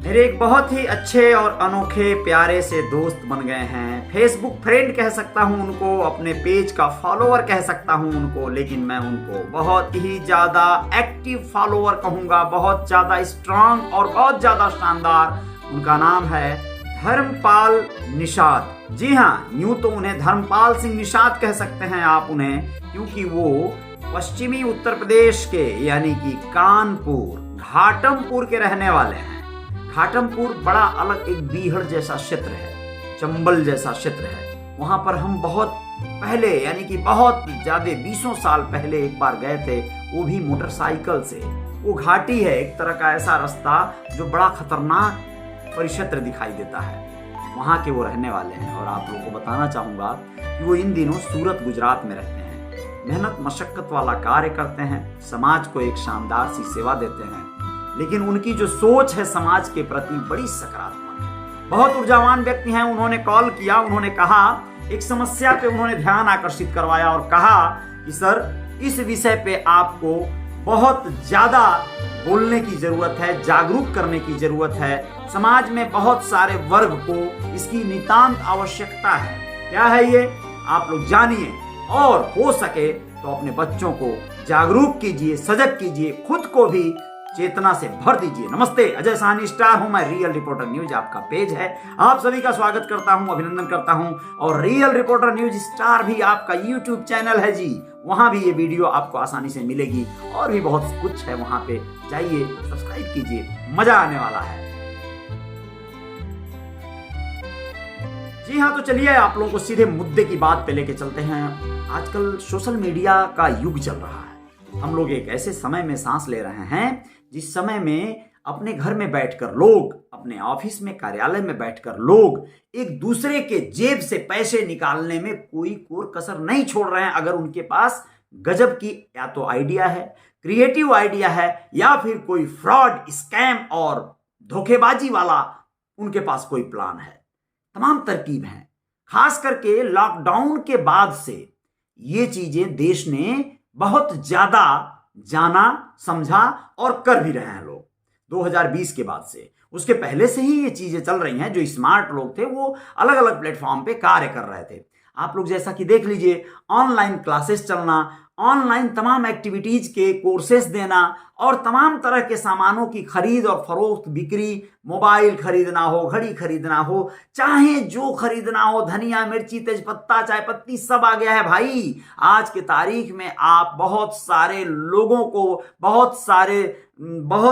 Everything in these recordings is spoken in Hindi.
मेरे एक बहुत ही अच्छे और अनोखे प्यारे से दोस्त बन गए हैं। फेसबुक फ्रेंड कह सकता हूं उनको, अपने पेज का फॉलोअर कह सकता हूं उनको, लेकिन मैं उनको बहुत ही ज्यादा एक्टिव फॉलोअर कहूंगा, बहुत ज्यादा स्ट्रांग और बहुत ज्यादा शानदार। उनका नाम है धर्मपाल निषाद। जी हाँ, यूं तो उन्हें धर्मपाल सिंह निषाद कह सकते हैं आप उन्हें, क्योंकि वो पश्चिमी उत्तर प्रदेश के यानी कि कानपुर घाटमपुर के रहने वाले हैं। घाटमपुर बड़ा अलग एक बीहड़ जैसा क्षेत्र है, चंबल जैसा क्षेत्र है। वहां पर हम बहुत पहले यानी कि बहुत ज्यादा 20 साल पहले एक बार गए थे, वो भी मोटरसाइकिल से। वो घाटी है, एक तरह का ऐसा रास्ता जो बड़ा खतरनाक परिक्षेत्र दिखाई देता है। वहां के वो रहने वाले हैं और आप लोगों को बताना चाहूंगा कि वो इन दिनों सूरत गुजरात में रहते हैं। मेहनत मशक्कत वाला कार्य करते हैं, समाज को एक शानदार सी सेवा देते हैं, लेकिन उनकी जो सोच है समाज के प्रति बड़ी सकारात्मक है। बहुत ऊर्जावान व्यक्ति हैं। उन्होंने कॉल किया, उन्होंने कहा, एक समस्या पे उन्होंने ध्यान आकर्षित करवाया और कहा कि सर इस विषय पे आपको बहुत ज्यादा बोलने की जरूरत है, जागरूक करने की जरूरत है। समाज में बहुत सारे वर्ग को इसकी नितांत आवश्यकता है। क्या है ये, आप लोग जानिए और हो सके तो अपने बच्चों को जागरूक कीजिए, सजग कीजिए, खुद को भी चेतना से भर दीजिए। नमस्ते, अजय साहनी स्टार हूं मैं। रियल रिपोर्टर न्यूज आपका पेज है, आप सभी का स्वागत करता हूं, अभिनंदन करता हूं। और रियल रिपोर्टर न्यूज स्टार भी आपका यूट्यूब चैनल है जी, वहां भी ये वीडियो आपको आसानी से मिलेगी और भी बहुत कुछ है। वहां पे जाइए, सब्सक्राइब कीजिए, मजा आने वाला है। जी हाँ, तो चलिए आप लोगों को सीधे मुद्दे की बात पे लेके चलते हैं। आजकल सोशल मीडिया का युग चल रहा है। हम लोग एक ऐसे समय में सांस ले रहे हैं जिस समय में अपने घर में बैठकर लोग, अपने ऑफिस में, कार्यालय में बैठकर लोग एक दूसरे के जेब से पैसे निकालने में कोई कोर कसर नहीं छोड़ रहे हैं। अगर उनके पास गजब की या तो आइडिया है, क्रिएटिव आइडिया है, या फिर कोई फ्रॉड, स्कैम और धोखेबाजी वाला उनके पास कोई प्लान है, तमाम तरकीब हैं। खास करके लॉकडाउन के बाद से ये चीजें देश ने बहुत ज्यादा जाना, समझा और कर भी रहे हैं लोग। 2020 के बाद से, उसके पहले से ही ये चीजें चल रही हैं। जो स्मार्ट लोग थे वो अलग अलग प्लेटफॉर्म पे कार्य कर रहे थे। आप लोग जैसा कि देख लीजिए, ऑनलाइन क्लासेस चलना, ऑनलाइन तमाम एक्टिविटीज के कोर्सेस देना और तमाम तरह के सामानों की खरीद और फरोख्त, बिक्री, मोबाइल खरीदना हो, घड़ी खरीदना हो, चाहे जो खरीदना हो, धनिया, मिर्ची, तेजपत्ता, चाय पत्ती, सब आ गया है भाई। आज के तारीख में आप बहुत सारे लोगों को, बहुत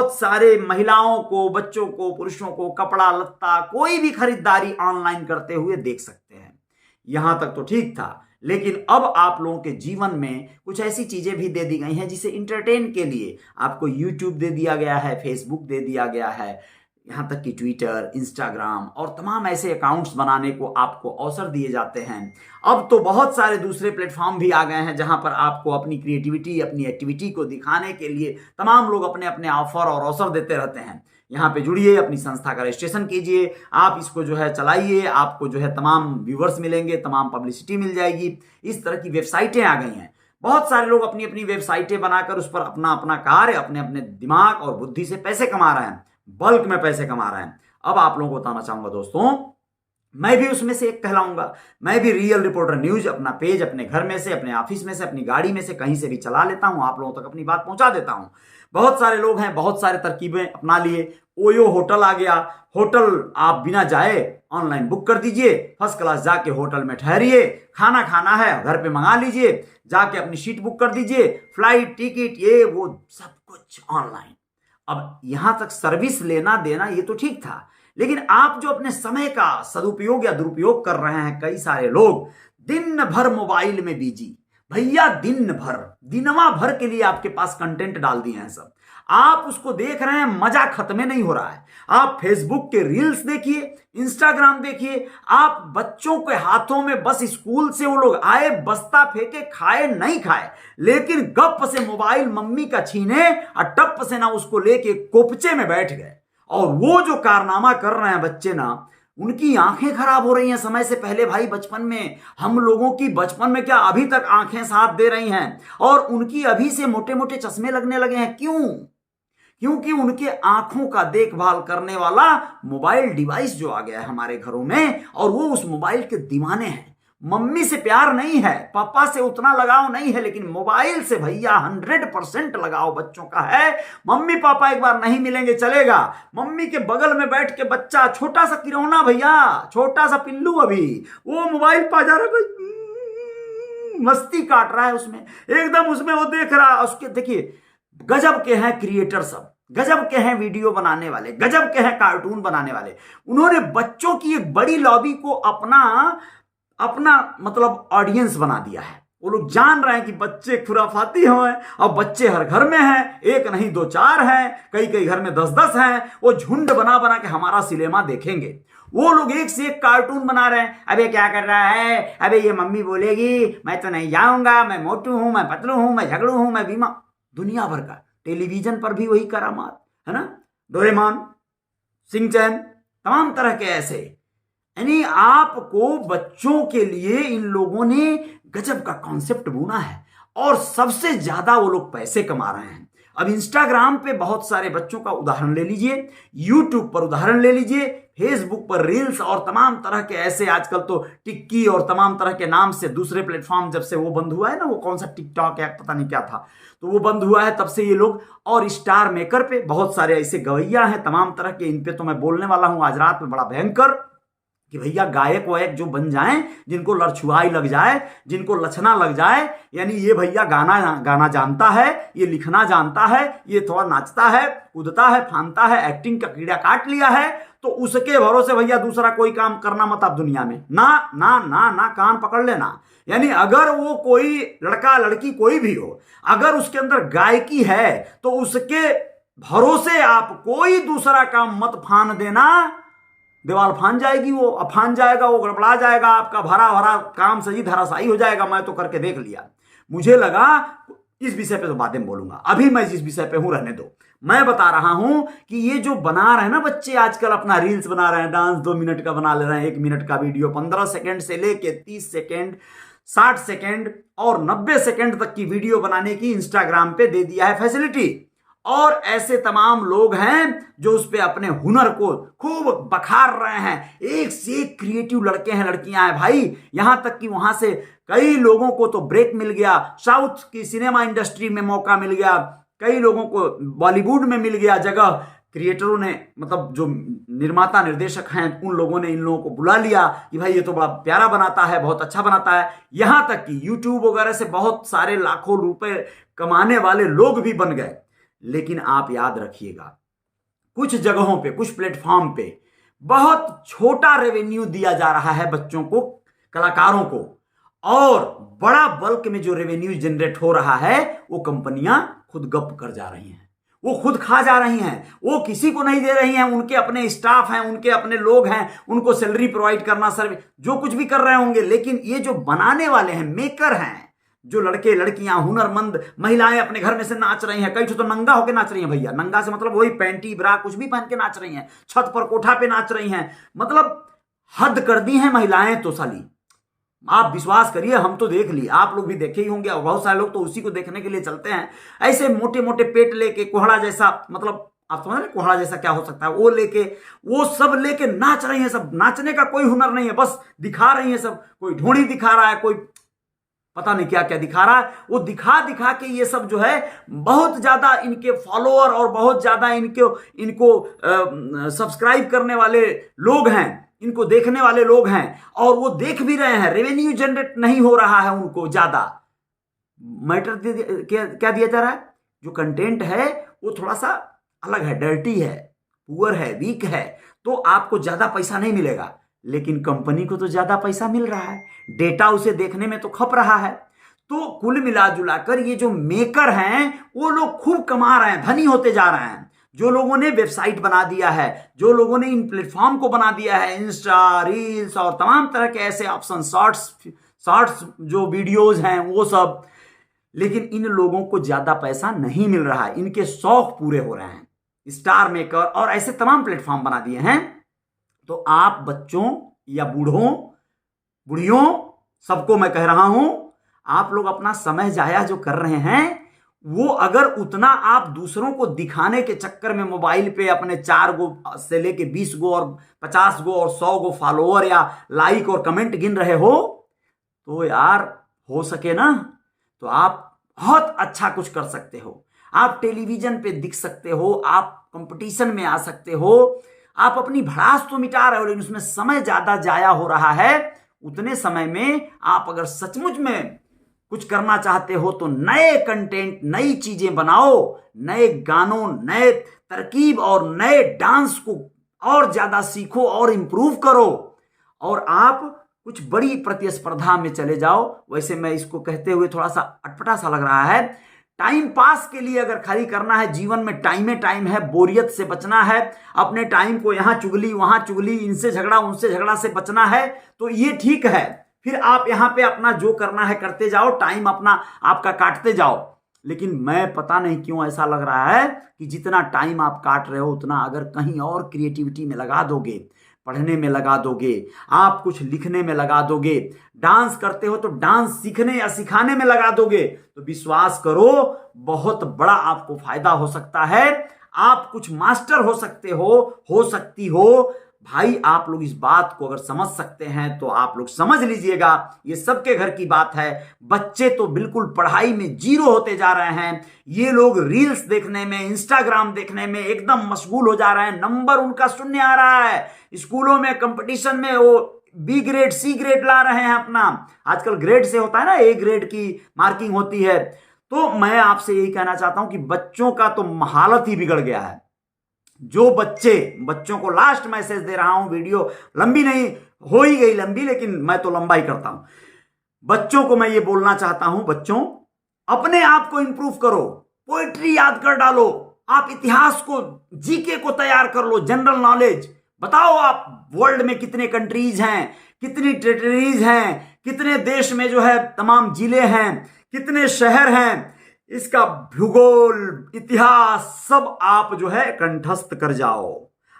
सारे महिलाओं को, बच्चों को, पुरुषों को कपड़ा लत्ता, कोई भी खरीदारी ऑनलाइन करते हुए देख सकते हैं। यहां तक तो ठीक था, लेकिन अब आप लोगों के जीवन में कुछ ऐसी चीजें भी दे दी गई हैं जिसे इंटरटेन के लिए आपको यूट्यूब दे दिया गया है, फेसबुक दे दिया गया है, यहां तक कि ट्विटर, इंस्टाग्राम और तमाम ऐसे अकाउंट्स बनाने को आपको अवसर दिए जाते हैं। अब तो बहुत सारे दूसरे प्लेटफॉर्म भी आ गए हैं जहां पर आपको अपनी क्रिएटिविटी, अपनी एक्टिविटी को दिखाने के लिए तमाम लोग अपने अपने ऑफर और अवसर देते रहते हैं। यहाँ पे जुड़िए, अपनी संस्था का रजिस्ट्रेशन कीजिए, आप इसको जो है चलाइए, आपको जो है तमाम व्यूवर्स मिलेंगे, तमाम पब्लिसिटी मिल जाएगी। इस तरह की वेबसाइटें आ गई हैं। बहुत सारे लोग अपनी अपनी वेबसाइटें बनाकर उस पर अपना अपना कार्य, अपने अपने दिमाग और बुद्धि से पैसे कमा रहे हैं, बल्क में पैसे कमा रहे हैं। अब आप लोगों को बताना चाहूंगा दोस्तों, मैं भी उसमें से एक कहलाऊंगा। मैं भी रियल रिपोर्टर न्यूज अपना पेज अपने घर में से, अपने ऑफिस में से, अपनी गाड़ी में से, कहीं से भी चला लेता हूं, आप लोगों तक अपनी बात पहुंचा देता हूं। बहुत सारे लोग हैं, बहुत सारे तरकीबें अपना लिए। ओयो होटल आ गया। होटल आप बिना जाए ऑनलाइन बुक कर दीजिए, फर्स्ट क्लास जाके होटल में ठहरिए, खाना खाना है घर पे मंगा लीजिए, जाके अपनी सीट बुक कर दीजिए, फ्लाइट टिकट, ये वो सब कुछ ऑनलाइन। अब यहां तक सर्विस लेना देना ये तो ठीक था, लेकिन आप जो अपने समय का सदुपयोग या दुरुपयोग कर रहे हैं, कई सारे लोग दिन भर मोबाइल में बिजी, भैया दिन भर, दिनवा भर के लिए आपके पास कंटेंट डाल दिए हैं सब, आप उसको देख रहे हैं, मजा खत्म नहीं हो रहा है। आप फेसबुक के रील्स देखिए, इंस्टाग्राम देखिए, आप बच्चों के हाथों में बस स्कूल से वो लोग आए, बस्ता फेंके, खाए नहीं खाए, लेकिन गप से मोबाइल मम्मी का छीने और टप से ना उसको लेके कोपचे में बैठ गए। और वो जो कारनामा कर रहे हैं बच्चे ना, उनकी आंखें खराब हो रही हैं समय से पहले। भाई बचपन में, हम लोगों की बचपन में क्या अभी तक आंखें साथ दे रही हैं, और उनकी अभी से मोटे मोटे चश्मे लगने लगे हैं। क्यों? क्योंकि उनके आंखों का देखभाल करने वाला मोबाइल डिवाइस जो आ गया है हमारे घरों में, और वो उस मोबाइल के दीवाने हैं। मम्मी से प्यार नहीं है, पापा से उतना लगाव नहीं है, लेकिन मोबाइल से भैया 100% लगाव बच्चों का है। मम्मी पापा एक बार नहीं मिलेंगे चलेगा, मम्मी के बगल में बैठ के बच्चा, छोटा सा किरौना भैया, छोटा सा पिल्लू, अभी वो मोबाइल पा जा रहा है, मस्ती काट रहा है उसमें, एकदम उसमें वो देख रहा है। उसके देखिए गजब के हैं क्रिएटर, सब गजब के हैं वीडियो बनाने वाले, गजब के हैं कार्टून बनाने वाले। उन्होंने बच्चों की एक बड़ी लॉबी को अपना मतलब ऑडियंस बना दिया है। वो लोग जान रहे हैं कि बच्चे खुराफाती हैं, और बच्चे हर घर में हैं, एक नहीं दो चार हैं, कई कई घर में 10-10 हैं। वो झुंड बना बना के हमारा सिनेमा देखेंगे। वो लोग एक से एक कार्टून बना रहे हैं। अबे क्या कर रहा है, अबे ये मम्मी बोलेगी, मैं तो नहीं जाऊंगा, मैं मोटू हूं, मैं पतलू हूं, मैं झगड़ू हूं, मैं बीमा, दुनिया भर का। टेलीविजन पर भी वही करामात है ना, डोरेमोन, सिंचैन, तमाम तरह के ऐसे। यानी आपको बच्चों के लिए इन लोगों ने गजब का कॉन्सेप्ट बुना है, और सबसे ज्यादा वो लोग पैसे कमा रहे हैं। अब इंस्टाग्राम पे बहुत सारे बच्चों का उदाहरण ले लीजिए, यूट्यूब पर उदाहरण ले लीजिए, फेसबुक पर रील्स और तमाम तरह के ऐसे, आजकल तो टिक्की और तमाम तरह के नाम से दूसरे प्लेटफॉर्म जब से वो बंद हुआ है ना, वो कौन सा टिकटॉक या पता नहीं क्या था, तो वो बंद हुआ है तब से ये लोग, और स्टार मेकर पे बहुत सारे ऐसे गवैया हैं तमाम तरह के। इन पे तो मैं बोलने वाला हूं आज रात में बड़ा भयंकर, कि भैया गायक वायक जो बन जाएं, जिनको लड़छुआई लग जाए, जिनको लछना लग जाए, यानी ये भैया गाना जानता है, ये लिखना जानता है, ये थोड़ा नाचता है, कूदता है, फानता है, एक्टिंग का कीड़ा काट लिया है, तो उसके भरोसे भैया दूसरा कोई काम करना मत आप दुनिया में, ना ना ना ना, कान पकड़ लेना। यानी अगर वो कोई लड़का लड़की कोई भी हो, अगर उसके अंदर गायकी है, तो उसके भरोसे आप कोई दूसरा काम मत फान देना। दीवार फान जाएगी, वो अफान जाएगा, वो गड़बड़ा जाएगा, आपका भरा भरा काम सही धराशायी हो जाएगा। मैं तो करके देख लिया, मुझे लगा इस विषय पे तो बाद में बोलूंगा, अभी मैं जिस विषय पे हूं रहने दो। मैं बता रहा हूं कि ये जो बना रहे हैं ना बच्चे आजकल, अपना रील्स बना रहे हैं, डांस 2 मिनट का बना ले रहे हैं, 1 मिनट का वीडियो, 15 सेकंड से लेके 30 सेकंड, 60 सेकंड और 90 सेकंड तक की वीडियो बनाने की इंस्टाग्राम पे दे दिया है फैसिलिटी। और ऐसे तमाम लोग हैं जो उस पे अपने हुनर को खूब बखार रहे हैं। एक से एक क्रिएटिव लड़के हैं, लड़कियां हैं भाई, यहां तक कि वहां से कई लोगों को तो ब्रेक मिल गया, साउथ की सिनेमा इंडस्ट्री में मौका मिल गया, कई लोगों को बॉलीवुड में मिल गया जगह। क्रिएटरों ने, मतलब जो निर्माता निर्देशक हैं, उन लोगों ने इन लोगों को बुला लिया कि भाई ये तो बड़ा प्यारा बनाता है, बहुत अच्छा बनाता है। यहां तक कि यूट्यूब वगैरह से बहुत सारे लाखों रुपए कमाने वाले लोग भी बन गए। लेकिन आप याद रखिएगा, कुछ जगहों पे, कुछ प्लेटफॉर्म पे बहुत छोटा रेवेन्यू दिया जा रहा है बच्चों को, कलाकारों को, और बड़ा बल्क में जो रेवेन्यू जनरेट हो रहा है वो कंपनियां खुद गप कर जा रही हैं, वो खुद खा जा रही हैं, वो किसी को नहीं दे रही हैं। उनके अपने स्टाफ हैं, उनके अपने लोग हैं, उनको सैलरी प्रोवाइड करना, सर्विस जो कुछ भी कर रहे होंगे। लेकिन ये जो बनाने वाले हैं, मेकर हैं, जो लड़के लड़कियां हुनरमंद महिलाएं अपने घर में से नाच रही हैं, कई तो नंगा होकर नाच रही हैं भैया, नंगा से मतलब वही पैंटी ब्रा कुछ भी पहन के नाच रही हैं, छत पर कोठा पे नाच रही हैं, मतलब हद कर दी हैं महिलाएं तो साली। आप विश्वास करिए, हम तो देख लिए, आप लोग भी देखे ही होंगे, और बहुत सारे लोग तो उसी को देखने के लिए चलते हैं। ऐसे मोटे मोटे पेट लेके, कोहड़ा जैसा, मतलब आप समझ रहे हैं कोहड़ा जैसा क्या हो सकता है, वो लेके, वो सब लेके नाच रही हैं। सब नाचने का कोई हुनर नहीं है, बस दिखा रही हैं सब। कोई ढोड़ी दिखा रहा है, कोई पता नहीं क्या क्या दिखा रहा है। वो दिखा दिखा के ये सब जो है, बहुत ज्यादा इनके फॉलोअर और बहुत ज्यादा इनको सब्सक्राइब करने वाले लोग हैं, इनको देखने वाले लोग हैं, और वो देख भी रहे हैं। रेवेन्यू जनरेट नहीं हो रहा है उनको ज्यादा। मैटर क्या दिया जा रहा है, जो कंटेंट है वो थोड़ा सा अलग है, डर्टी है, पुअर है, वीक है, तो आपको ज्यादा पैसा नहीं मिलेगा। लेकिन कंपनी को तो ज्यादा पैसा मिल रहा है, डेटा उसे देखने में तो खप रहा है। तो कुल मिला जुलाकर ये जो मेकर हैं वो लोग खूब कमा रहे हैं, धनी होते जा रहे हैं। जो लोगों ने वेबसाइट बना दिया है, जो लोगों ने इन प्लेटफॉर्म को बना दिया है, इंस्टा, रील्स और तमाम तरह के ऐसे ऑप्शन, शॉर्ट्स जो वीडियोज हैं वो सब, लेकिन इन लोगों को ज्यादा पैसा नहीं मिल रहा है, इनके शौक पूरे हो रहे हैं। स्टार मेकर और ऐसे तमाम प्लेटफॉर्म बना दिए हैं। तो आप बच्चों या बूढ़ों, बुढ़ियों, सबको मैं कह रहा हूं, आप लोग अपना समय जाया जो कर रहे हैं, वो अगर उतना आप दूसरों को दिखाने के चक्कर में मोबाइल पे अपने 4 गो से लेके 20 गो और 50 गो और 100 गो फॉलोअर या लाइक और कमेंट गिन रहे हो, तो यार हो सके ना तो आप बहुत अच्छा कुछ कर सकते हो। आप टेलीविजन पे दिख सकते हो, आप कंपटीशन में आ सकते हो, आप अपनी भड़ास तो मिटा रहे हो लेकिन उसमें समय ज्यादा जाया हो रहा है। उतने समय में आप अगर सचमुच में कुछ करना चाहते हो तो नए कंटेंट, नई चीजें बनाओ, नए गानों, नए तरकीब और नए डांस को और ज्यादा सीखो और इंप्रूव करो और आप कुछ बड़ी प्रतिस्पर्धा में चले जाओ। वैसे मैं इसको कहते हुए थोड़ा सा अटपटा सा लग रहा है। टाइम पास के लिए अगर खाली करना है, जीवन में टाइम है, बोरियत से बचना है, अपने टाइम को यहां चुगली वहां चुगली, इनसे झगड़ा उनसे झगड़ा से बचना है, तो ये ठीक है। फिर आप यहां पे अपना जो करना है करते जाओ, टाइम अपना आपका काटते जाओ। लेकिन मैं पता नहीं क्यों ऐसा लग रहा है कि जितना टाइम आप काट रहे हो उतना अगर कहीं और क्रिएटिविटी में लगा दोगे, पढ़ने में लगा दोगे, आप कुछ लिखने में लगा दोगे, डांस करते हो तो डांस सीखने या सिखाने में लगा दोगे, तो विश्वास करो बहुत बड़ा आपको फायदा हो सकता है। आप कुछ मास्टर हो सकते हो सकती हो। भाई आप लोग इस बात को अगर समझ सकते हैं तो आप लोग समझ लीजिएगा, ये सबके घर की बात है। बच्चे तो बिल्कुल पढ़ाई में जीरो होते जा रहे हैं। ये लोग रील्स देखने में, इंस्टाग्राम देखने में एकदम मशगूल हो जा रहे हैं। नंबर उनका शून्य आ रहा है। स्कूलों में कंपटीशन में वो बी ग्रेड सी ग्रेड ला रहे हैं अपना। आजकल ग्रेड से होता है ना, ए ग्रेड की मार्किंग होती है। तो मैं आपसे यही कहना चाहता हूं कि बच्चों का तो हालत ही बिगड़ गया है। जो बच्चों को लास्ट मैसेज दे रहा हूं, वीडियो लंबी नहीं हो ही गई लंबी, लेकिन मैं तो लंबा ही करता हूं। बच्चों को मैं ये बोलना चाहता हूं, बच्चों अपने आप को इंप्रूव करो, पोएट्री याद कर डालो, आप इतिहास को, जीके को तैयार कर लो, जनरल नॉलेज बताओ। आप वर्ल्ड में कितने कंट्रीज हैं, कितनी टेरिटरीज हैं, कितने देश में जो है तमाम जिले हैं, कितने शहर हैं, इसका भूगोल, इतिहास सब आप जो है कंठस्थ कर जाओ।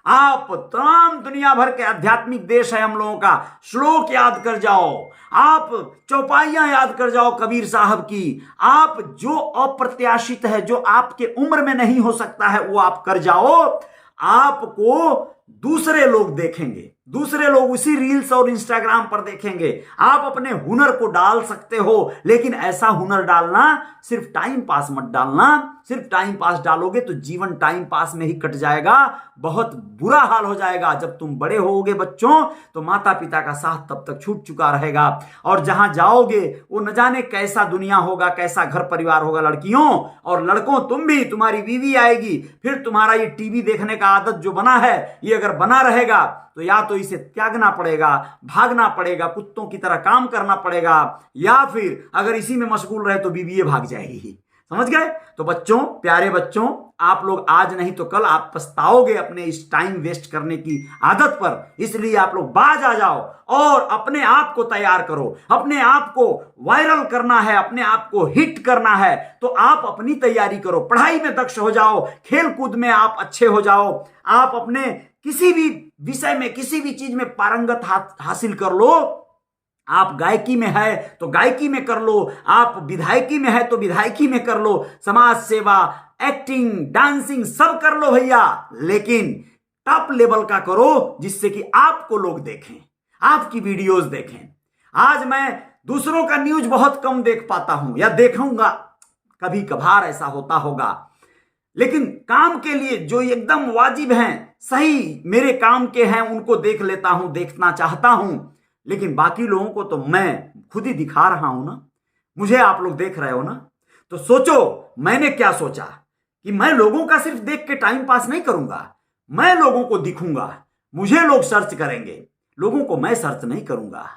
आप तमाम दुनिया भर के आध्यात्मिक देश है हम लोगों का, श्लोक याद कर जाओ, आप चौपाइयां याद कर जाओ कबीर साहब की। आप जो अप्रत्याशित है, जो आपके उम्र में नहीं हो सकता है, वो आप कर जाओ। आपको दूसरे लोग देखेंगे, दूसरे लोग उसी रील्स और इंस्टाग्राम पर देखेंगे। आप अपने हुनर को डाल सकते हो, लेकिन ऐसा हुनर डालना, सिर्फ टाइम पास मत डालना। सिर्फ टाइम पास डालोगे तो जीवन टाइम पास में ही कट जाएगा, बहुत बुरा हाल हो जाएगा। जब तुम बड़े होगे बच्चों, तो माता पिता का साथ तब तक छूट चुका रहेगा, और जहां जाओगे वो न जाने कैसा दुनिया होगा, कैसा घर परिवार होगा। लड़कियों और लड़कों, तुम भी, तुम्हारी बीवी आएगी, फिर तुम्हारा ये टीवी देखने का आदत जो बना है, ये अगर बना रहेगा तो या तो इसे त्यागना पड़ेगा, भागना पड़ेगा, कुत्तों की तरह काम करना पड़ेगा, या फिर अगर इसी में मशगूल रहे तो बीवी भाग जाएगी। समझ गए? तो बच्चों, प्यारे बच्चों, आप लोग आज नहीं तो कल आप पछताओगे अपने इस टाइम वेस्ट करने की आदत पर। इसलिए आप लोग बाज आ जाओ और अपने आप को तैयार करो। अपने आप को वायरल करना है, अपने आप को हिट करना है, तो आप अपनी तैयारी करो। पढ़ाई में दक्ष हो जाओ, खेल कूद में आप अच्छे हो जाओ, आप अपने किसी भी विषय में, किसी भी चीज में पारंगत हासिल कर लो। आप गायकी में है तो गायकी में कर लो, आप विधायकी में है तो विधायकी में कर लो, समाज सेवा, एक्टिंग, डांसिंग सब कर लो भैया, लेकिन टॉप लेवल का करो, जिससे कि आपको लोग देखें, आपकी वीडियोस देखें। आज मैं दूसरों का न्यूज बहुत कम देख पाता हूं, या देखूंगा, कभी कभार ऐसा होता होगा, लेकिन काम के लिए जो एकदम वाजिब हैं, सही मेरे काम के हैं, उनको देख लेता हूं, देखना चाहता हूं। लेकिन बाकी लोगों को तो मैं खुद ही दिखा रहा हूं ना, मुझे आप लोग देख रहे हो ना। तो सोचो मैंने क्या सोचा कि मैं लोगों का सिर्फ देख के टाइम पास नहीं करूंगा, मैं लोगों को दिखूंगा, मुझे लोग सर्च करेंगे, लोगों को मैं सर्च नहीं करूंगा।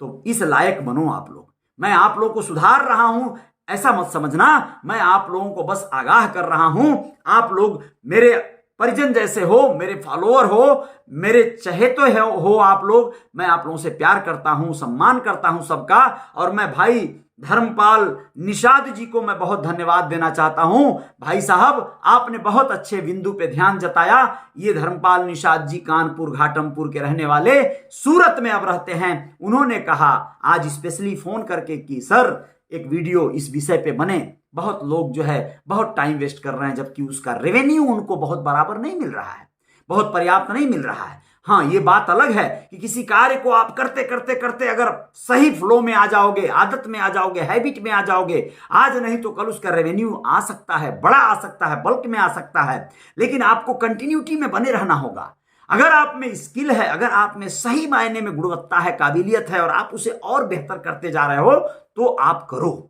तो इस लायक बनो आप लोग। मैं आप लोगों को सुधार रहा हूं, ऐसा मत समझना, मैं आप लोगों को बस आगाह कर रहा हूं। आप लोग मेरे परिजन जैसे हो, मेरे फॉलोअर हो, मेरे चहेते हो आप लोग। मैं आप लोगों से प्यार करता हूं, सम्मान करता हूं सबका। और मैं भाई धर्मपाल निषाद जी को मैं बहुत धन्यवाद देना चाहता हूं। भाई साहब, आपने बहुत अच्छे बिंदु पे ध्यान जताया। ये धर्मपाल निषाद जी कानपुर घाटमपुर के रहने वाले, सूरत में अब रहते हैं। उन्होंने कहा आज स्पेशली फोन करके कि सर एक वीडियो इस विषय पे बने, बहुत लोग जो है बहुत टाइम वेस्ट कर रहे हैं, जबकि उसका रेवेन्यू उनको बहुत बराबर नहीं मिल रहा है, बहुत पर्याप्त नहीं मिल रहा है। हाँ, ये बात अलग है कि किसी कार्य को आप करते करते करते अगर सही फ्लो में आ जाओगे, आदत में आ जाओगे, हैबिट में आ जाओगे, आज नहीं तो कल उसका रेवेन्यू आ सकता है, बड़ा आ सकता है, बल्क में आ सकता है, लेकिन आपको कंटिन्यूटी में बने रहना होगा। अगर आप में स्किल है, अगर आप में सही मायने में गुणवत्ता है, काबिलियत है और आप उसे और बेहतर करते जा रहे हो तो आप करो।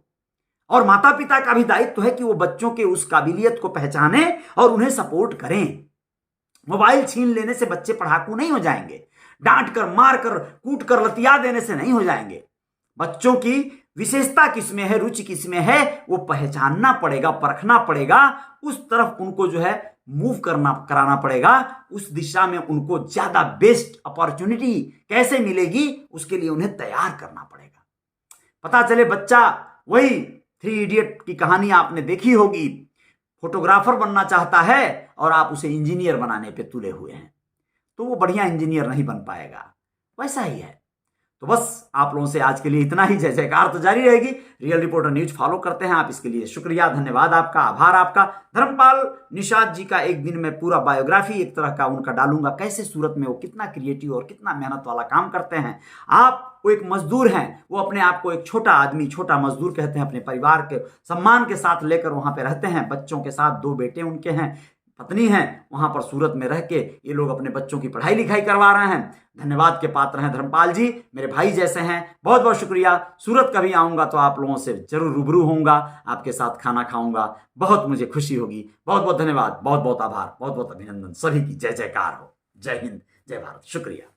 और माता पिता का भी दायित्व है कि वो बच्चों के उस काबिलियत को पहचाने और उन्हें सपोर्ट करें। मोबाइल छीन लेने से बच्चे पढ़ाकू नहीं हो जाएंगे, डांट कर, मार कर, कूट कर, लतिया देने से नहीं हो जाएंगे। बच्चों की विशेषता किसमें है, रुचि किसमें है, वो पहचानना पड़ेगा, परखना पड़ेगा, उस तरफ उनको जो है मूव कराना पड़ेगा, उस दिशा में उनको ज्यादा बेस्ट अपॉर्चुनिटी कैसे मिलेगी उसके लिए उन्हें तैयार करना पड़ेगा। पता चले बच्चा वही 3 इडियट की कहानी आपने देखी होगी, फोटोग्राफर बनना चाहता है और आप उसे इंजीनियर बनाने पे तुले हुए हैं, तो वो बढ़िया इंजीनियर नहीं बन पाएगा। वैसा ही है। तो बस आप लोगों से आज के लिए इतना ही। जय जयकार तो जारी रहेगी। रियल रिपोर्टर न्यूज फॉलो करते हैं आप, इसके लिए शुक्रिया, धन्यवाद आपका, आभार आपका। धर्मपाल निषाद जी का एक दिन में पूरा बायोग्राफी एक तरह का उनका डालूंगा, कैसे सूरत में वो कितना क्रिएटिव और कितना मेहनत वाला काम करते हैं। आप वो एक मजदूर हैं, वो अपने आप को एक छोटा आदमी, छोटा मजदूर कहते हैं, अपने परिवार के सम्मान के साथ लेकर वहां पे रहते हैं, बच्चों के साथ, 2 बेटे उनके हैं, पत्नी हैं, वहां पर सूरत में रह के ये लोग अपने बच्चों की पढ़ाई लिखाई करवा रहे हैं। धन्यवाद के पात्र हैं धर्मपाल जी, मेरे भाई जैसे हैं, बहुत बहुत शुक्रिया। सूरत कभी आऊंगा तो आप लोगों से जरूर रूबरू होऊंगा, आपके साथ खाना खाऊंगा, बहुत मुझे खुशी होगी। बहुत बहुत धन्यवाद, बहुत बहुत आभार, बहुत बहुत अभिनंदन, सभी की जय जयकार हो। जय हिंद, जय भारत, शुक्रिया।